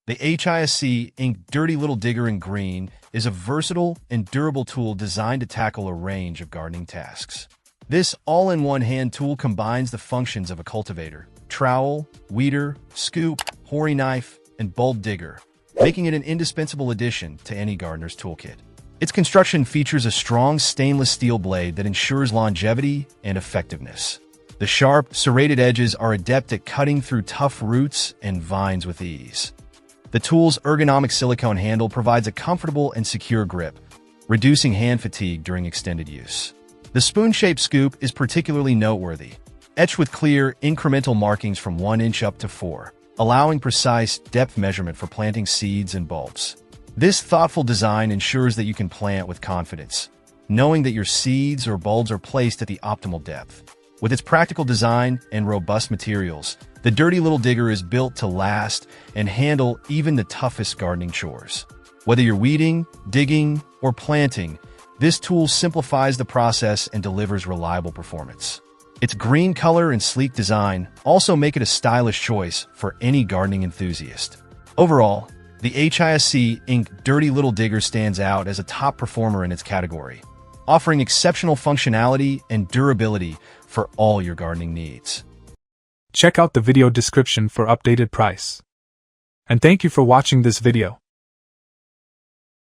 The H.I.S.C. Inc. Dirty Little Digger in green is a versatile and durable tool designed to tackle a range of gardening tasks. This all-in-one hand tool combines the functions of a cultivator, trowel, weeder, scoop, horary knife, and bulb digger, making it an indispensable addition to any gardener's toolkit. Its construction features a strong stainless steel blade that ensures longevity and effectiveness. The sharp, serrated edges are adept at cutting through tough roots and vines with ease. The tool's ergonomic silicone handle provides a comfortable and secure grip, reducing hand fatigue during extended use. The spoon-shaped scoop is particularly noteworthy, etched with clear, incremental markings from 1 inch up to 4, allowing precise depth measurement for planting seeds and bulbs. This thoughtful design ensures that you can plant with confidence, knowing that your seeds or bulbs are placed at the optimal depth. With its practical design and robust materials, the Dirty Little Digger is built to last and handle even the toughest gardening chores. Whether you're weeding, digging, or planting, this tool simplifies the process and delivers reliable performance. Its green color and sleek design also make it a stylish choice for any gardening enthusiast. Overall, the H.I.S.C. Inc. Dirty Little Digger stands out as a top performer in its category, offering exceptional functionality and durability for all your gardening needs. Check out the video description for updated price. And thank you for watching this video.